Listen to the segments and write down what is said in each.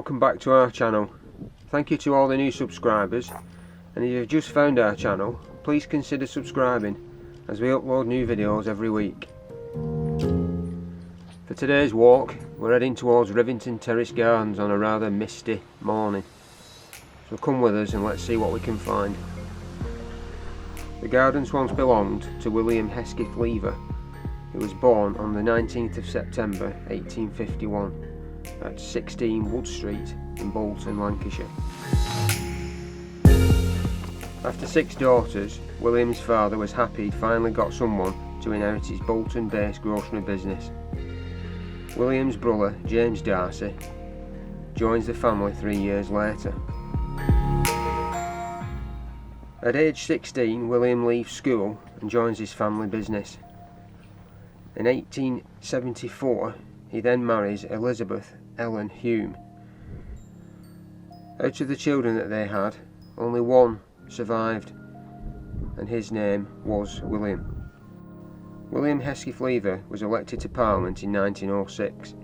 welcome back to our channel. Thank you to all the new subscribers, and if you've just found our channel, please consider subscribing as we upload new videos every week. For today's walk, we're heading towards Rivington Terraced Gardens on a rather misty morning. So come with us and let's see what we can find. The gardens once belonged to William Hesketh Lever, who was born on the 19th of September 1851 at 16 Wood Street in Bolton, Lancashire. After 6 daughters, William's father was happy he'd finally got someone to inherit his Bolton-based grocery business. William's brother, James Darcy, joins the family 3 years later. At age 16, William leaves school and joins his family business. In 1874, he then marries Elizabeth Ellen Hume. Out of the children that they had, only one survived, and his name was William. William Hesketh Lever was elected to Parliament in 1906.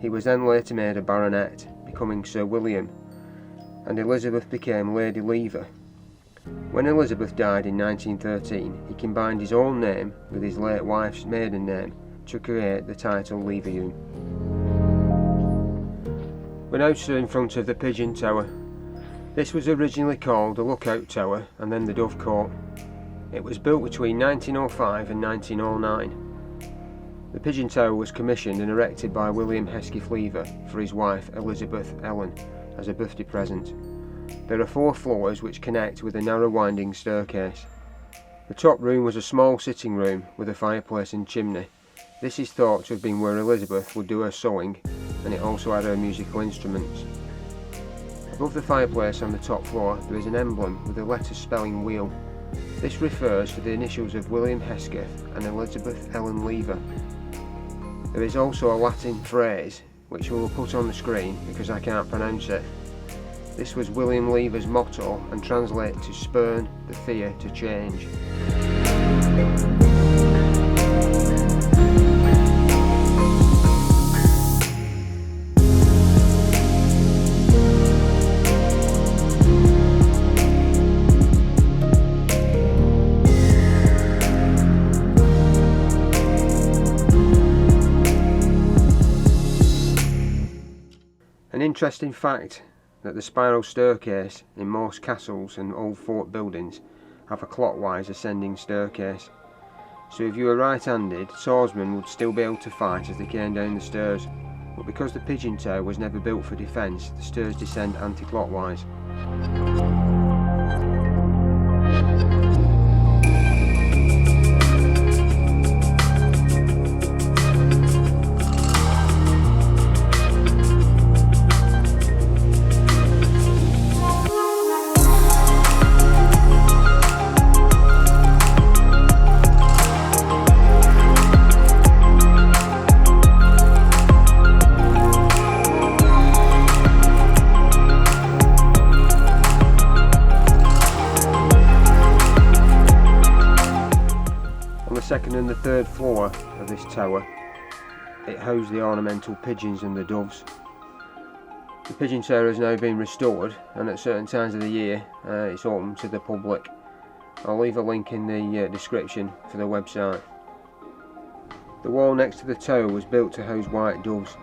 He was then later made a baronet, becoming Sir William, and Elizabeth became Lady Lever. When Elizabeth died in 1913, he combined his own name with his late wife's maiden name to create the title Lever-Hume. We're now stood in front of the Pigeon Tower. This was originally called the Lookout Tower and then the Dovecote. It was built between 1905 and 1909. The Pigeon Tower was commissioned and erected by William Hesketh Lever for his wife Elizabeth Ellen as a birthday present. There are 4 floors which connect with a narrow winding staircase. The top room was a small sitting room with a fireplace and chimney. This is thought to have been where Elizabeth would do her sewing, and it also had her musical instruments. Above the fireplace on the top floor there is an emblem with a letter spelling wheel. This refers to the initials of William Hesketh and Elizabeth Ellen Lever. There is also a Latin phrase which we will put on the screen because I can't pronounce it. This was William Lever's motto and translates to spurn the fear to change. An interesting fact that the spiral staircase in most castles and old fort buildings have a clockwise ascending staircase. So if you were right-handed, swordsmen would still be able to fight as they came down the stairs, but because the Pigeon Tower was never built for defence, the stairs descend anti-clockwise. On the second and the third floor of this tower, it housed the ornamental pigeons and the doves. The Pigeon Tower has now been restored, and at certain times of the year it's open to the public. I'll leave a link in the description for the website. The wall next to the tower was built to house white doves.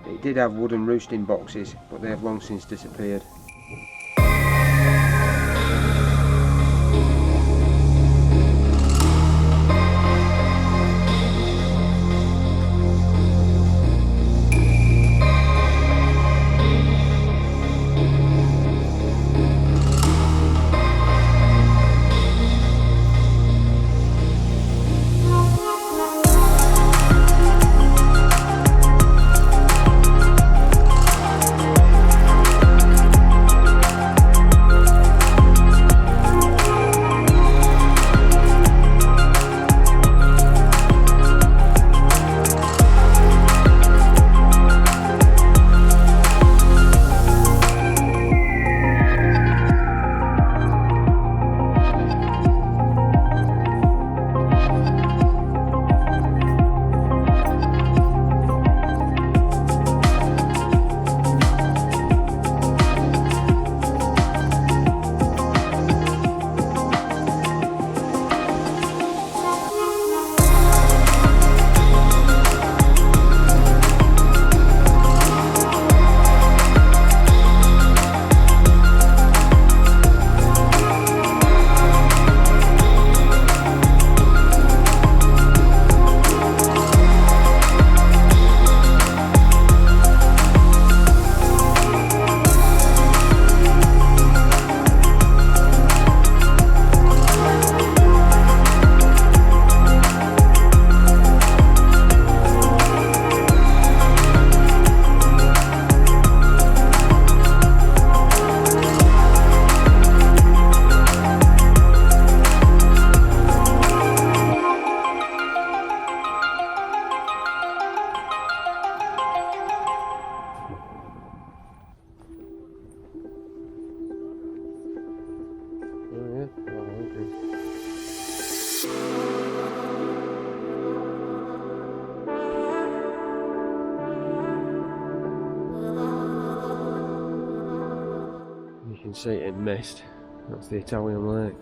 It did have wooden roosting boxes, but they have long since disappeared. see it in mist. That's the Italian lake.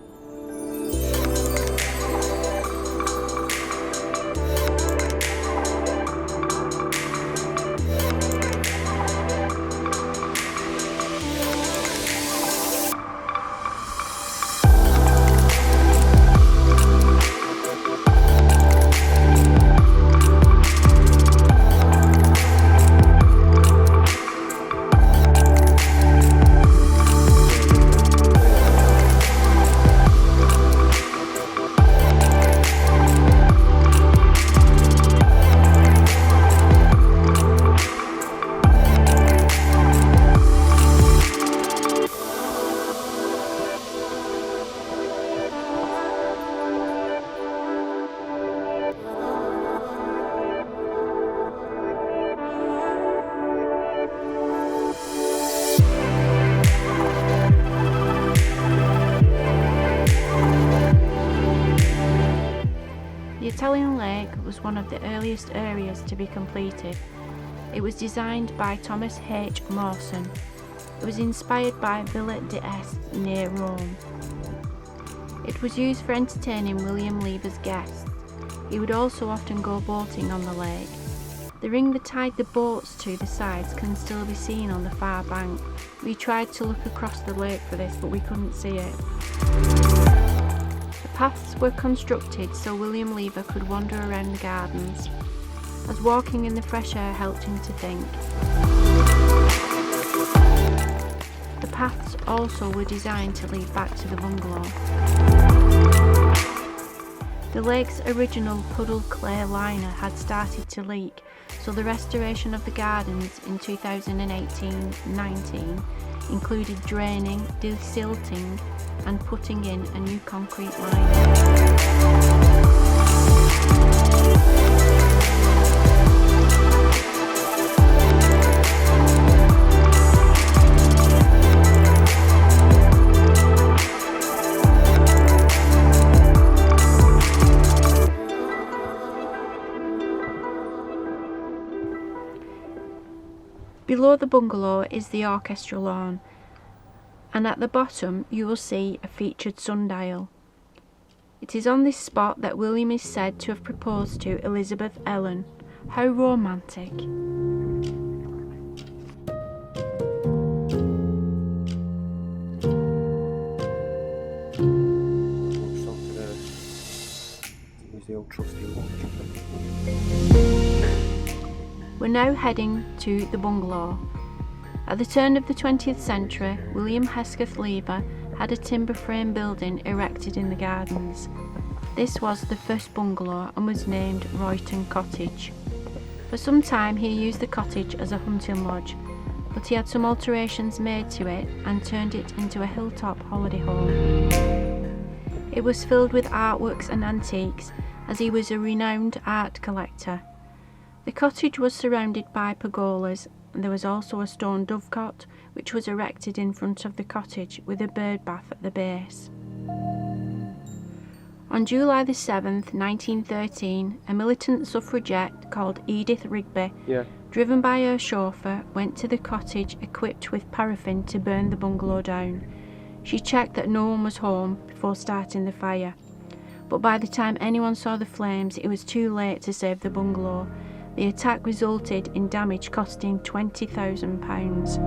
The Italian lake was one of the earliest areas to be completed. It was designed by Thomas H. Mawson. It was inspired by Villa d'Este near Rome. It was used for entertaining William Lever's guests. He would also often go boating on the lake. The ring that tied the boats to the sides can still be seen on the far bank. We tried to look across the lake for this, but we couldn't see it. The paths were constructed so William Lever could wander around the gardens, as walking in the fresh air helped him to think. The paths also were designed to lead back to the bungalow. The lake's original puddle clay liner had started to leak, so the restoration of the gardens in 2018-19 included draining, desilting and putting in a new concrete liner. Below the bungalow is the orchestra lawn, and at the bottom you will see a featured sundial. It is on this spot that William is said to have proposed to Elizabeth Ellen. How romantic! Use the old trusty watch. We're now heading to the bungalow. At the turn of the 20th century, William Hesketh Lever had a timber frame building erected in the gardens. This was the first bungalow and was named Royton Cottage. For some time he used the cottage as a hunting lodge, but he had some alterations made to it and turned it into a hilltop holiday home. It was filled with artworks and antiques, as he was a renowned art collector. The cottage was surrounded by pergolas, and there was also a stone dovecot which was erected in front of the cottage with a bird bath at the base. On July the 7th, 1913, a militant suffragette called Edith Rigby, driven by her chauffeur, went to the cottage equipped with paraffin to burn the bungalow down. She checked that no one was home before starting the fire, but by the time anyone saw the flames it was too late to save the bungalow. The attack resulted in damage costing £20,000.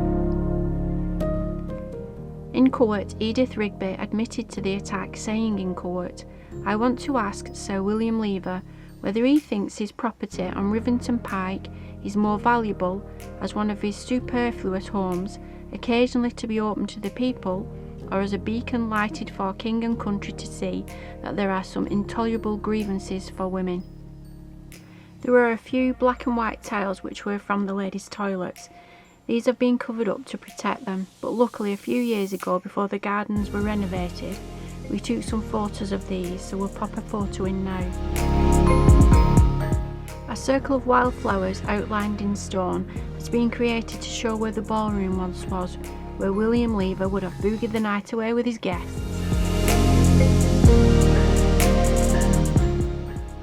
In court, Edith Rigby admitted to the attack, saying in court, "I want to ask Sir William Lever whether he thinks his property on Rivington Pike is more valuable as one of his superfluous homes, occasionally to be open to the people, or as a beacon lighted for king and country to see that there are some intolerable grievances for women." There were a few black and white tiles which were from the ladies' toilets. These have been covered up to protect them, but luckily a few years ago, before the gardens were renovated, we took some photos of these, so we'll pop a photo in now. A circle of wildflowers outlined in stone has been created to show where the ballroom once was, where William Lever would have boogied the night away with his guests.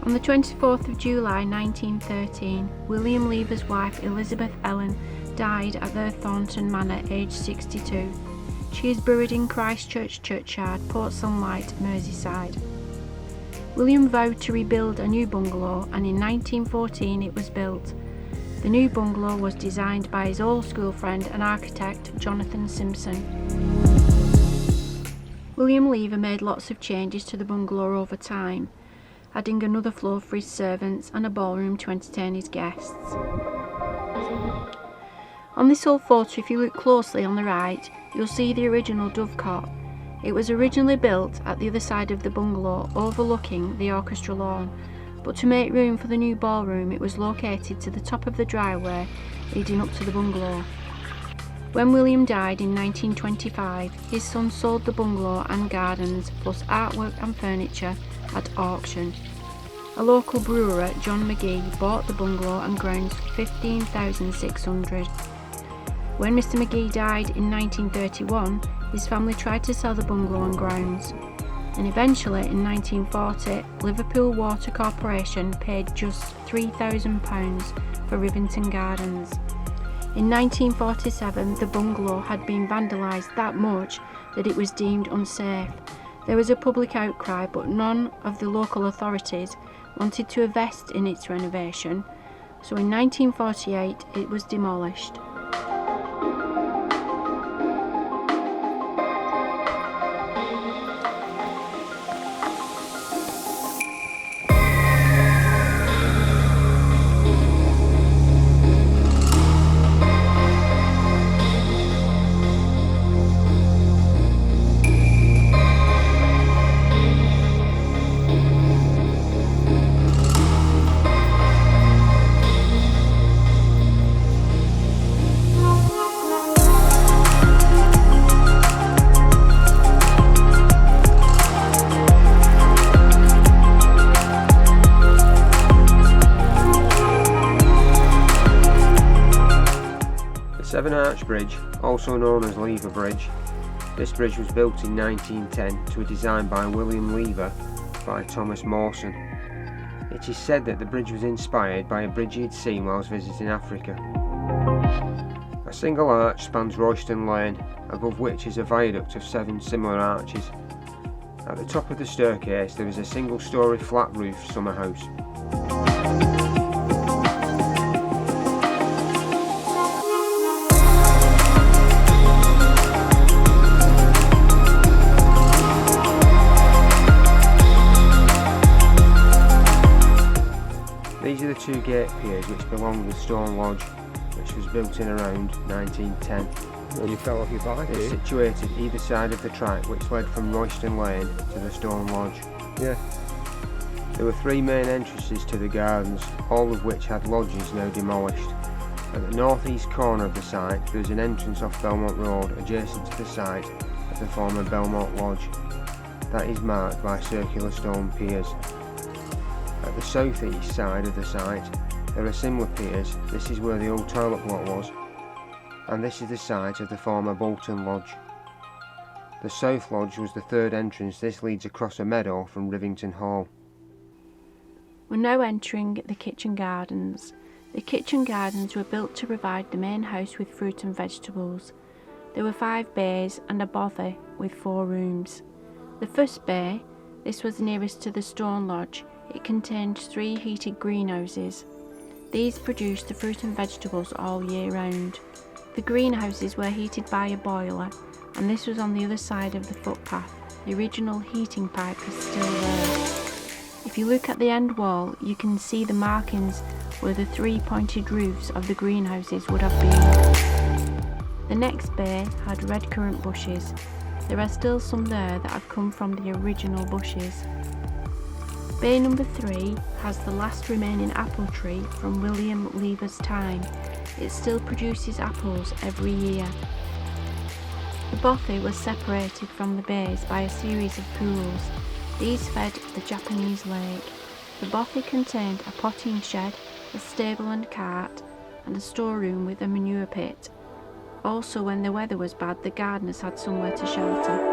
On the 24th of July 1913, William Lever's wife Elizabeth Ellen died at their Thornton Manor aged 62. She is buried in Christchurch churchyard, Port Sunlight, Merseyside. William vowed to rebuild a new bungalow, and in 1914 it was built. The new bungalow was designed by his old school friend and architect Jonathan Simpson. William Lever made lots of changes to the bungalow over time, adding another floor for his servants and a ballroom to entertain his guests. On this old photo, if you look closely on the right, you'll see the original dovecot. It was originally built at the other side of the bungalow, overlooking the orchestra lawn, but to make room for the new ballroom it was located to the top of the driveway leading up to the bungalow. When William died in 1925, his son sold the bungalow and gardens, plus artwork and furniture, at auction. A local brewer, John McGee, bought the bungalow and grounds for $15,600. When Mr. McGee died in 1931, his family tried to sell the bungalow and grounds, and eventually in 1940 Liverpool Water Corporation paid just £3,000 for Rivington Gardens. In 1947 the bungalow had been vandalised that much that it was deemed unsafe. There was a public outcry, but none of the local authorities wanted to invest in its renovation, so in 1948 it was demolished. Seven Arch Bridge, also known as Lever Bridge. This bridge was built in 1910 to a design by William Lever by Thomas Mawson. It is said that the bridge was inspired by a bridge he had seen whilst visiting Africa. A single arch spans Royston Lane, above which is a viaduct of 7 similar arches. At the top of the staircase there is a single-storey flat-roofed summer house. These are the 2 gate piers which belong to the Stone Lodge, which was built in around 1910. And you fell off your bike, It's situated either side of the track which led from Royston Lane to the Stone Lodge. Yeah. There were 3 main entrances to the gardens, all of which had lodges now demolished. At the north-east corner of the site there is an entrance off Belmont Road adjacent to the site of the former Belmont Lodge. That is marked by circular stone piers. At the south-east side of the site there are similar piers. This is where the old toilet block was, and this is the site of the former Bolton Lodge. The South Lodge was the 3rd entrance. This leads across a meadow from Rivington Hall. We're now entering the kitchen gardens. The kitchen gardens were built to provide the main house with fruit and vegetables. There were 5 bays and a bothy with 4 rooms. The first bay, this was nearest to the Stone Lodge. It contained 3 heated greenhouses. These produced the fruit and vegetables all year round. The greenhouses were heated by a boiler, and this was on the other side of the footpath. The original heating pipe is still there. If you look at the end wall, you can see the markings where the 3 pointed roofs of the greenhouses would have been. The next bay had red currant bushes. There are still some there that have come from the original bushes. Bay number 3 has the last remaining apple tree from William Lever's time. It still produces apples every year. The bothy was separated from the bays by a series of pools. These fed the Japanese lake. The bothy contained a potting shed, a stable and cart, and a storeroom with a manure pit. Also, when the weather was bad, the gardeners had somewhere to shelter.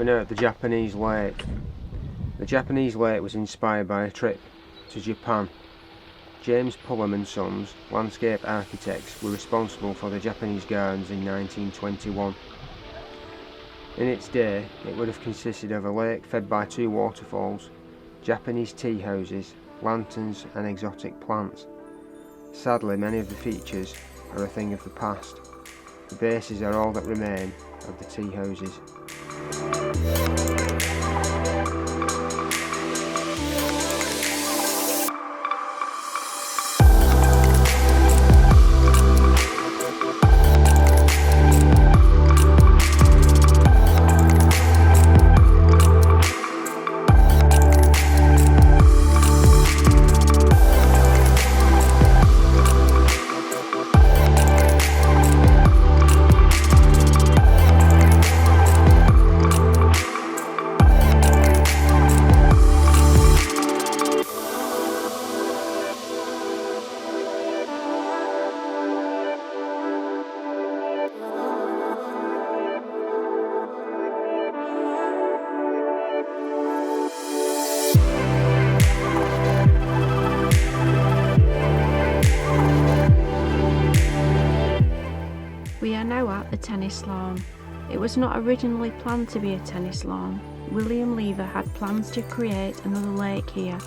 now at the Japanese lake. The Japanese lake was inspired by a trip to Japan. James Pullum and Sons, landscape architects, were responsible for the Japanese gardens in 1921. In its day, it would have consisted of a lake fed by 2 waterfalls, Japanese tea houses, lanterns and exotic plants. Sadly, many of the features are a thing of the past. The bases are all that remain of the tea houses. We are now at the tennis lawn. It was not originally planned to be a tennis lawn. William Lever had plans to create another lake here.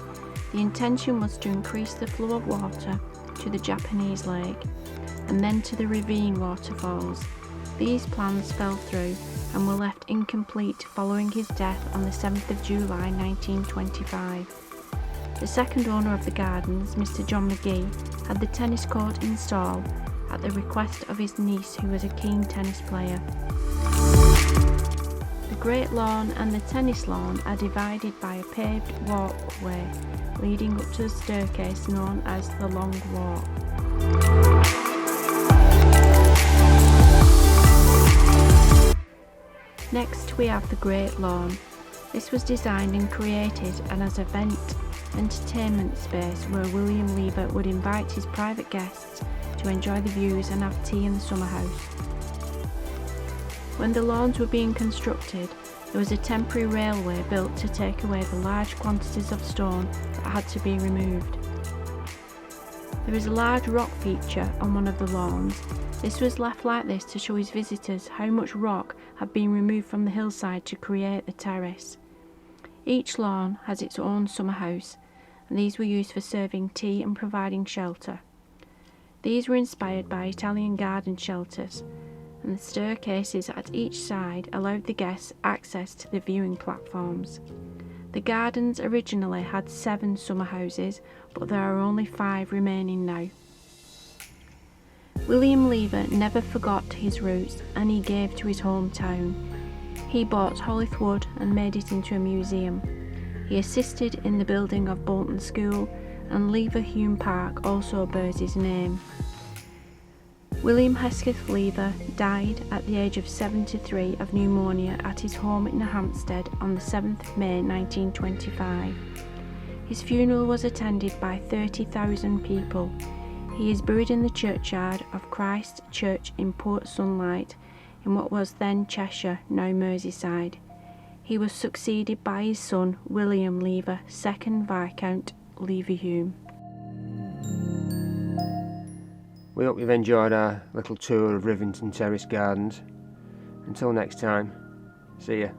The intention was to increase the flow of water to the Japanese lake and then to the ravine waterfalls. These plans fell through and were left incomplete following his death on the 7th of July 1925. The second owner of the gardens, Mr. John McGee, had the tennis court installed at the request of his niece, who was a keen tennis player. The Great Lawn and the tennis lawn are divided by a paved walkway leading up to the staircase known as the Long Walk. Next we have the Great Lawn. This was designed and created as an entertainment space where William Lever would invite his private guests to enjoy the views and have tea in the summer house. When the lawns were being constructed, there was a temporary railway built to take away the large quantities of stone that had to be removed. There is a large rock feature on one of the lawns. This was left like this to show his visitors how much rock had been removed from the hillside to create the terrace. Each lawn has its own summer house, and these were used for serving tea and providing shelter. These were inspired by Italian garden shelters, and the staircases at each side allowed the guests access to the viewing platforms. The gardens originally had 7 summer houses, but there are only 5 remaining now. William Lever never forgot his roots, and he gave to his hometown. He bought Hollyth Wood and made it into a museum. He assisted in the building of Bolton School, and Leverhulme Park also bears his name. William Hesketh Lever died at the age of 73 of pneumonia at his home in Hampstead on the 7th of May 1925. His funeral was attended by 30,000 people. He is buried in the churchyard of Christ Church in Port Sunlight, in what was then Cheshire, now Merseyside. He was succeeded by his son William Lever, 2nd Viscount Leverhulme. We hope you've enjoyed our little tour of Rivington Terraced Gardens. Until next time, see ya.